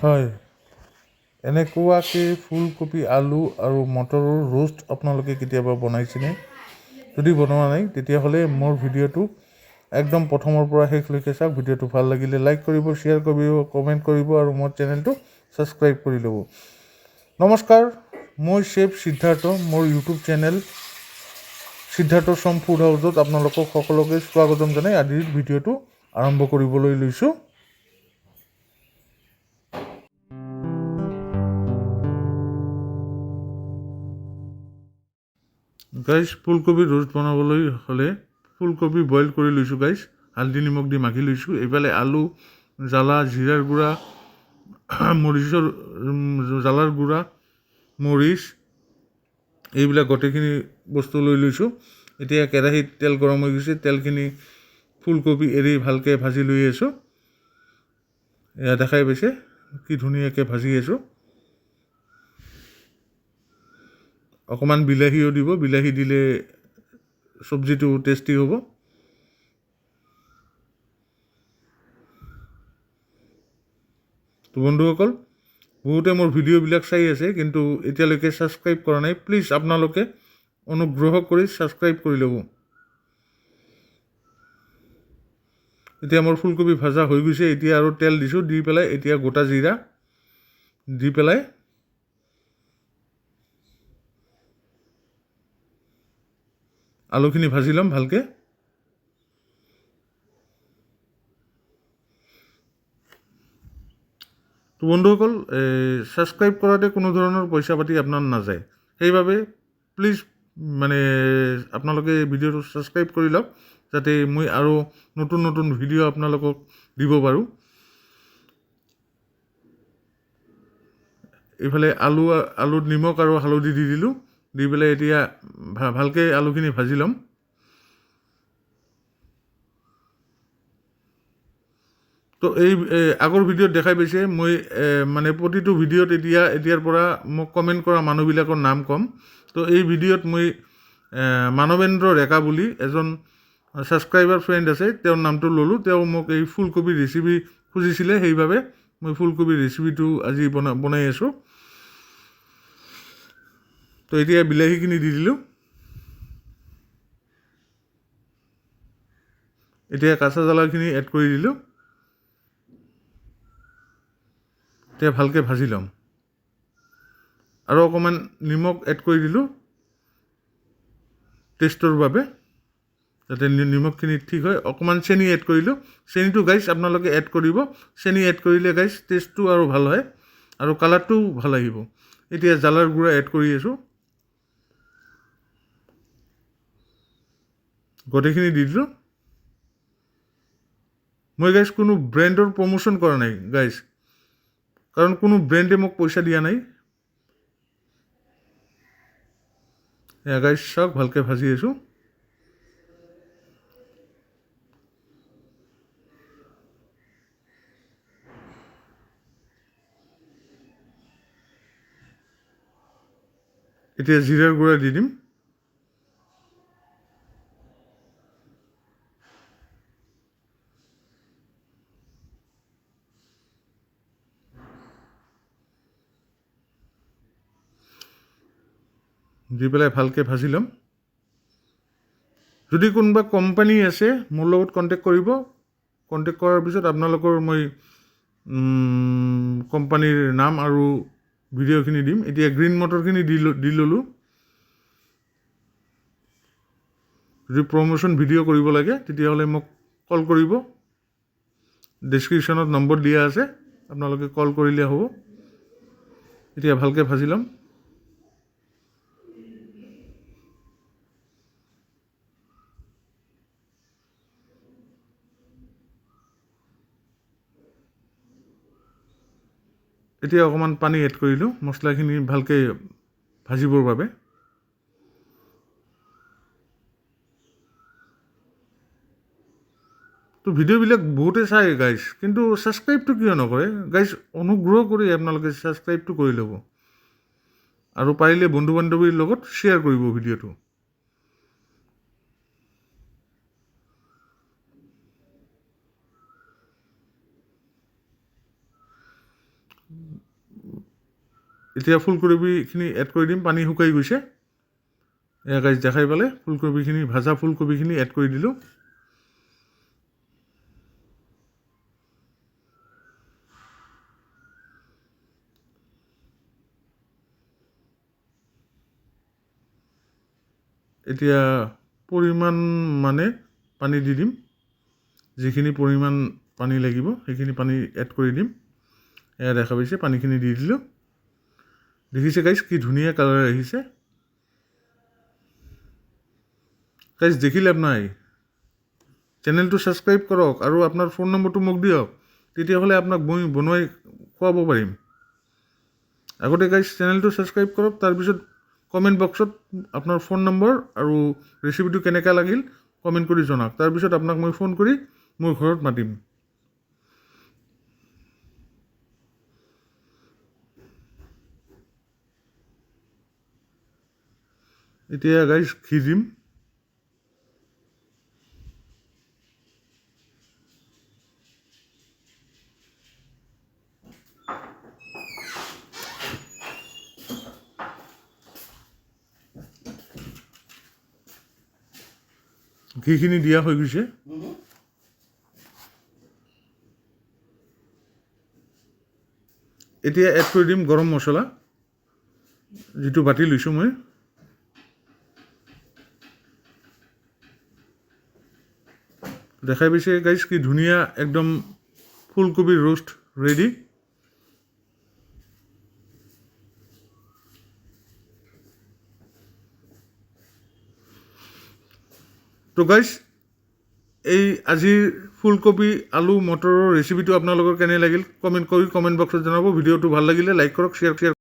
হয়, এনেকুৱাকৈ ফুলকবি আলু আৰু মটৰৰ ৰোষ্ট আপোনালোকে কেতিয়াবা বনাইছেনে? যদি বনোৱা নাই তেতিয়াহ'লে মোৰ ভিডিঅ'টো একদম প্ৰথমৰ পৰা শেষলৈকে চাওক। ভিডিঅ'টো ভাল লাগিলে লাইক কৰিব, শ্বেয়াৰ কৰিব, কমেণ্ট কৰিব আৰু মোৰ চেনেলটো ছাবস্ক্ৰাইব কৰি ল'ব। নমস্কাৰ, মই চেফ সিদ্ধাৰ্থ। মোৰ ইউটিউব চেনেল সিদ্ধাৰ্থ চম ফুড হাউচত আপোনালোকক সকলোকে স্বাগতম জনাই আজিৰ ভিডিঅ'টো আৰম্ভ কৰিবলৈ লৈছোঁ। গাইজ, ফুলকবি ৰোষ্ট বনাবলৈ হ'লে ফুলকবি বইল কৰি লৈছোঁ গাইজ, হালধি নিমখ দি মাখি লৈছোঁ। এইফালে আলু, জ্বালা, জিৰাৰ গুড়া, মৰিচৰ জ্বালাৰ গুড়া, মৰিচ, এইবিলাক গোটেইখিনি বস্তু লৈ লৈছোঁ। এতিয়া কেৰাহীত তেল গৰম হৈ গৈছে, তেলখিনি ফুলকবি এৰি ভালকৈ ভাজি লৈ আছোঁ। এয়া দেখাই পাইছে কি ধুনীয়াকৈ ভাজি আছোঁ। অকণমান বিলাহীও দিব, বিলাহী দিলে চব্জিটো টেষ্টি হ'ব। তো বন্ধুসকল, বহুতে মোৰ ভিডিঅ'বিলাক চাই আছে কিন্তু এতিয়ালৈকে ছাবস্ক্ৰাইব কৰা নাই। প্লিজ আপোনালোকে অনুগ্ৰহ কৰি ছাবস্ক্ৰাইব কৰি ল'ব। এতিয়া মোৰ ফুলকবি ভাজা হৈ গৈছে। এতিয়া আৰু তেল দিছোঁ, দি পেলাই এতিয়া গোটা জিৰা দি পেলাই আলুখিনি ভাজি ল'ম ভালকৈ। তো বন্ধুসকল, ছাবস্ক্ৰাইব কৰাতে কোনো ধৰণৰ পইচা পাতি আপোনাৰ নাযায়, সেইবাবে প্লিজ আপোনালোকে ভিডিঅ'টো ছাবস্ক্ৰাইব কৰি লওক, যাতে মই আৰু নতুন নতুন ভিডিঅ' আপোনালোকক দিব পাৰোঁ। এইফালে আলুত নিমখ আৰু হালধি দি দিলোঁ, দি পেলাই এতিয়া ভালকৈ আলুখিনি ভাজি ল'ম। তো এই আগৰ ভিডিঅ'ত দেখাই পাইছে মই প্ৰতিটো ভিডিঅ'ত এতিয়াৰ পৰা মোক কমেণ্ট কৰা মানুহবিলাকৰ নাম ক'ম। তো এই ভিডিঅ'ত মই মানৱেন্দ্ৰ ডেকা বুলি এজন ছাবস্ক্ৰাইবাৰ ফ্ৰেণ্ড আছে, তেওঁৰ নামটো ল'লোঁ। তেওঁ মোক এই ফুলকবিৰ ৰেচিপি খুজিছিলে, সেইবাবে মই ফুলকবিৰ ৰেচিপিটো আজি বনাই আছোঁ। তো এতিয়া বিলাহীখিনি দি দিলোঁ। এতিয়া কাঁচা জ্বালাখিনি এড কৰি দিলোঁ। এতিয়া ভালকৈ ভাজি ল'ম আৰু অকণমান নিমখ এড কৰি দিলোঁ টেষ্টৰ বাবে, যাতে নিমখখিনি ঠিক হয়। অকণমান চেনি এড কৰিলোঁ। চেনিটো গাইজ আপোনালোকে এড কৰিব। চেনি এড কৰিলে গাইজ টেষ্টটো আৰু ভাল হয় আৰু কালাৰটোও ভাল আহিব। এতিয়া জ্বালাৰ গুড়া এড কৰি আছোঁ, গোটেইখিনি দি দিলোঁ। মই গাইজ কোনো ব্ৰেণ্ডৰ প্ৰমোশ্যন কৰা নাই গাইজ, কাৰণ কোনো ব্ৰেণ্ডে মোক পইচা দিয়া নাই। এয়া গাইজ চাওক, ভালকৈ ভাজি আছোঁ। এতিয়া জিৰাৰ গুড়া দি দিম। দি পেলাই ভালকৈ ভাজি ল'ম। যদি কোনোবা কোম্পানী আছে মোৰ লগত কণ্টেক্ট কৰিব। কণ্টেক্ট কৰাৰ পিছত আপোনালোকৰ মই কোম্পানীৰ নাম আৰু ভিডিঅ'খিনি দিম। এতিয়া গ্ৰীণ মটৰখিনি দি ল'লোঁ। যদি প্ৰমোশ্যন ভিডিঅ' কৰিব লাগে তেতিয়াহ'লে মোক কল কৰিব, ডেছক্ৰিপশ্যনত নম্বৰ দিয়া আছে, আপোনালোকে কল কৰিলে হ'ব। এতিয়া ভালকৈ ভাজি ল'ম। এতিয়া অকণমান পানী এড কৰিলোঁ মছলাখিনি ভালকৈ ভাজিবৰ বাবে। তো ভিডিঅ'বিলাক বহুতে চাই গাইজ, কিন্তু ছাবস্ক্ৰাইবটো কিয় নকৰে গাইজ? অনুগ্ৰহ কৰি আপোনালোকে ছাবস্ক্ৰাইবটো কৰি ল'ব আৰু পাৰিলে বন্ধু বান্ধৱীৰ লগত শ্বেয়াৰ কৰিব ভিডিঅ'টো। এতিয়া ফুলকবিখিনি এড কৰি দিম। পানী শুকাই গৈছে। এয়া গাইজ দেখাই পালে ফুলকবিখিনি, ভাজা ফুলকবিখিনি এড কৰি দিলোঁ। এতিয়া পৰিমাণ মানে পানী দি দিম। যিখিনি পৰিমাণ পানী লাগিব সেইখিনি পানী এড কৰি দিম। এয়া দেখা পাইছে পানীখিনি দি দিলোঁ। দেখিছে গাইজ কি ধুনীয়া কালাৰ আহিছে। গাইজ দেখি লাভ নাই, চেনেলটো ছাবস্ক্ৰাইব কৰক আৰু আপোনাৰ ফোন নম্বৰটো মোক দিয়ক, তেতিয়াহ'লে আপোনাক মই বনাই খুৱাব পাৰিম। আগতে গাইজ চেনেলটো ছাবস্ক্ৰাইব কৰক, তাৰপিছত কমেণ্ট বক্সত আপোনাৰ ফোন নম্বৰ আৰু ৰেচিপিটো কেনেকুৱা লাগিল কমেণ্ট কৰি জনাওক। তাৰপিছত আপোনাক মই ফোন কৰি মোৰ ঘৰত মাতিম। এতিয়া গাইজ ঘি দিম। ঘিখিনি দিয়া হৈ গৈছে। এতিয়া এড কৰি দিম গৰম মছলা, যিটো বাটি লৈছোঁ মই। দেখাই পাইছে গাইজ কি ধুনীয়া একদম ফুলকবিৰ ৰোষ্ট ৰেডি। তো গাইজ এই আজিৰ ফুলকবি আলু মটৰৰ ৰেচিপিটো আপোনালোকৰ কেনে লাগিল কমেণ্ট কৰি কমেণ্ট বক্সত জনাব। ভিডিঅ'টো ভাল লাগিলে লাইক কৰক, শ্বেয়াৰ